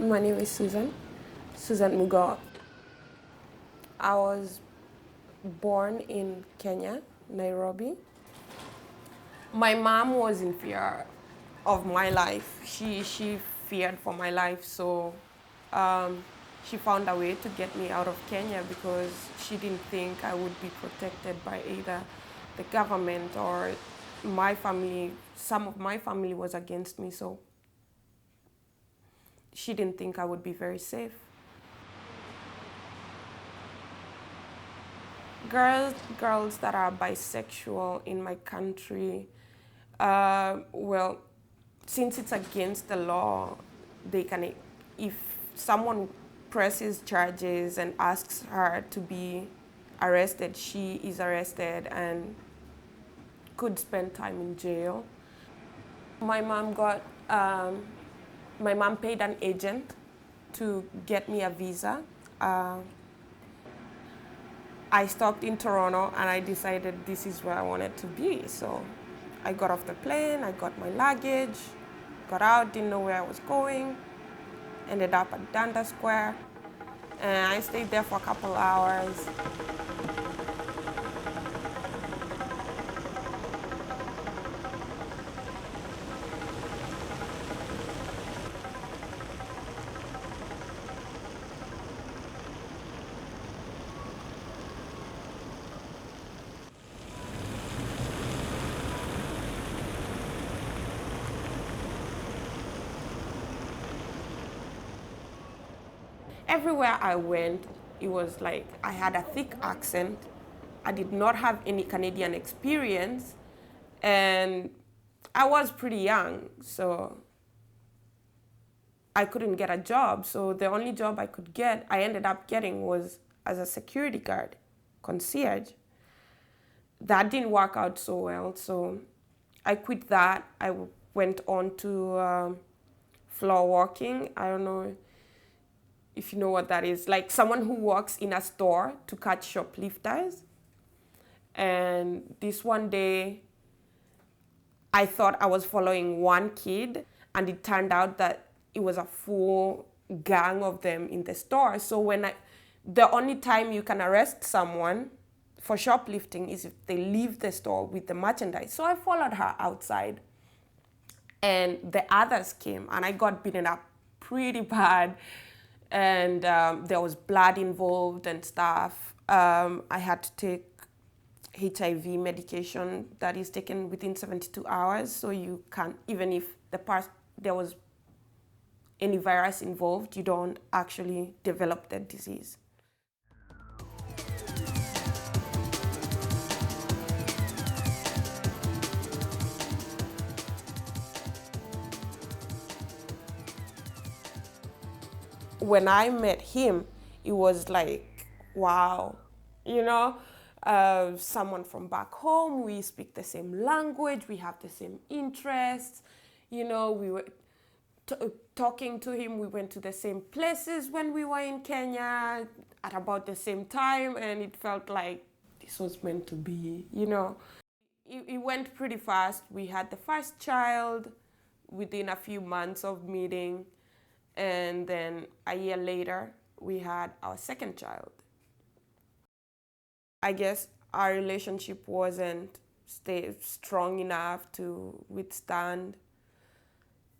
My name is Susan Mugo. I was born in Kenya, Nairobi. My mom was in fear of my life. She feared for my life, so um, she found a way to get me out of Kenya because she didn't think I would be protected by either the government or my family. Some of my family was against me, so she didn't think I would be very safe. Girls that are bisexual in my country, well, since it's against the law, they can, if someone presses charges and asks her to be arrested, she is arrested and could spend time in jail. My mom got, my mom paid an agent to get me a visa. Uh, I stopped in Toronto and I decided this is where I wanted to be. So I got off the plane, I got my luggage, got out, didn't know where I was going, ended up at Dundas Square, and I stayed there for a couple hours. Everywhere I went, it was like I had a thick accent. I did not have any Canadian experience, and I was pretty young, so I couldn't get a job. So the only job I ended up getting was as a security guard, concierge. That didn't work out so well, so I quit that. I went on to floor walking. I don't know if you know what that is, like someone who works in a store to catch shoplifters. And this one day, I thought I was following one kid, and it turned out that it was a full gang of them in the store. So the only time you can arrest someone for shoplifting is if they leave the store with the merchandise. So I followed her outside, and the others came, and I got beaten up pretty bad, and there was blood involved and stuff. I had to take HIV medication that is taken within 72 hours, so you can't, even if there was any virus involved, you don't actually develop the disease. When I met him, it was like, wow, you know, someone from back home, we speak the same language, we have the same interests, you know, we were talking to him, we went to the same places when we were in Kenya at about the same time, and it felt like this was meant to be, you know. It went pretty fast. We had the first child within a few months of meeting, and then a year later, we had our second child. I guess our relationship wasn't strong enough to withstand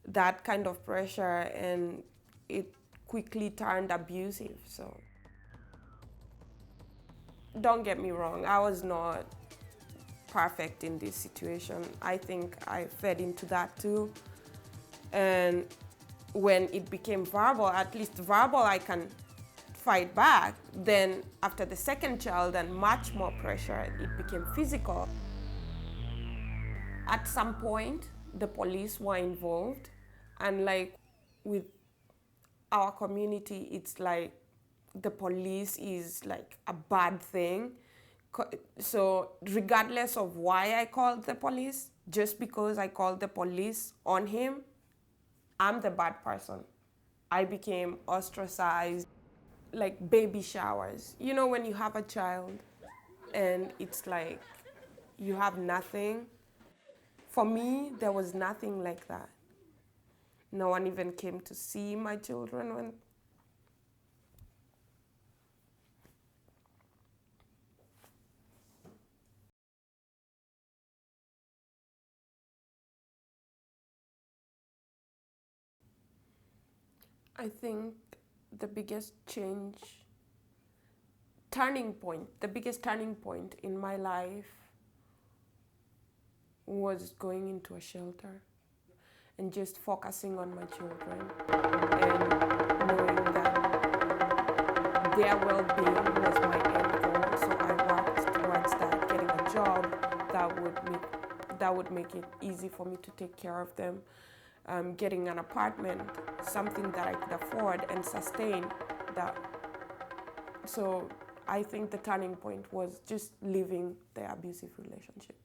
that kind of pressure, and it quickly turned abusive. So don't get me wrong, I was not perfect in this situation. I think I fed into that too. And when it became verbal, at least verbal, I can fight back. Then after the second child and much more pressure, it became physical. At some point, the police were involved, and like with our community, it's like the police is like a bad thing. So regardless of why I called the police, just because I called the police on him, I'm the bad person. I became ostracized, like baby showers. You know, when you have a child and it's like you have nothing. For me, there was nothing like that. No one even came to see my children when. I think the biggest the biggest turning point in my life was going into a shelter and just focusing on my children and knowing that their well-being was my end goal. So I worked towards that, getting a job that would make it easy for me to take care of them. Getting an apartment, something that I could afford and sustain that. So I think the turning point was just leaving the abusive relationship.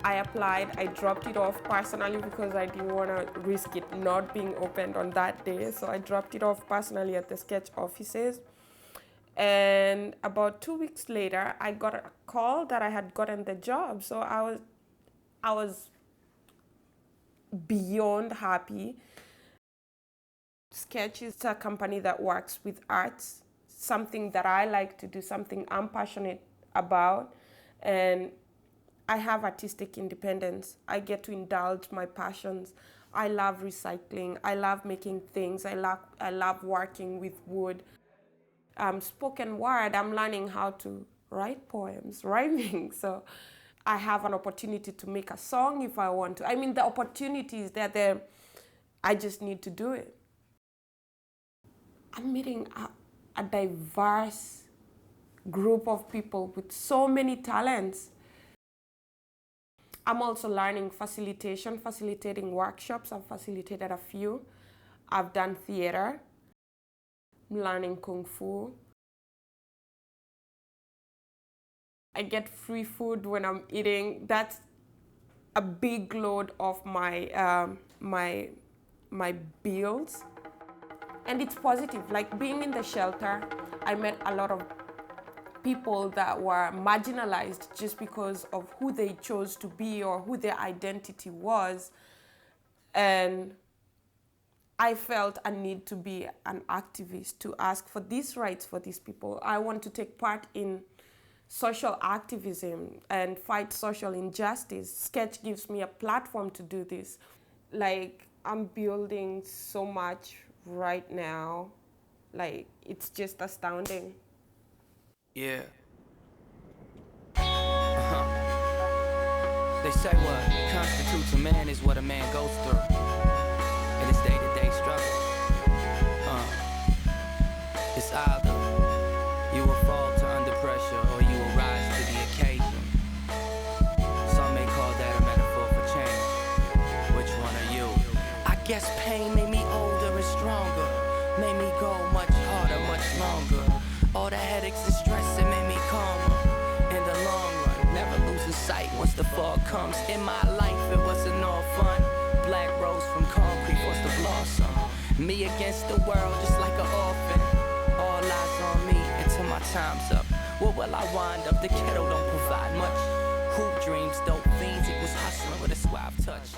I applied, I dropped it off personally because I didn't want to risk it not being opened on that day. So I dropped it off personally at the Sketch offices. And about 2 weeks later, I got a call that I had gotten the job. So I was beyond happy. Sketch is a company that works with arts, something that I like to do, something I'm passionate about. And I have artistic independence. I get to indulge my passions. I love recycling. I love making things. I love working with wood. Spoken word, I'm learning how to write poems, rhyming. So I have an opportunity to make a song if I want to. I mean, the opportunity is there. I just need to do it. I'm meeting a diverse group of people with so many talents. I'm also learning facilitating workshops. I've facilitated a few. I've done theater. I'm learning Kung Fu. I get free food when I'm eating. That's a big load off my my bills. And it's positive. Like being in the shelter, I met a lot of people that were marginalized just because of who they chose to be or who their identity was. And I felt a need to be an activist, to ask for these rights for these people. I want to take part in social activism and fight social injustice. Sketch gives me a platform to do this. Like, I'm building so much right now. Like, it's just astounding. Yeah. They say what constitutes a man is what a man goes through in his day-to-day struggle. It's either you will falter under pressure or you will rise to the occasion. Some may call that a metaphor for change. Which one are you? I guess pain made me older and stronger, made me go much harder, much longer. All the headaches and stress, it made me calmer. In the long run, never losing sight once the fall comes. In my life, it wasn't all fun. Black rose from concrete forced to blossom. Me against the world, just like an orphan. All eyes on me until my time's up. Where will I wind up? The kettle don't provide much. Hoop dreams, dope fiends equals hustling with a suave touch.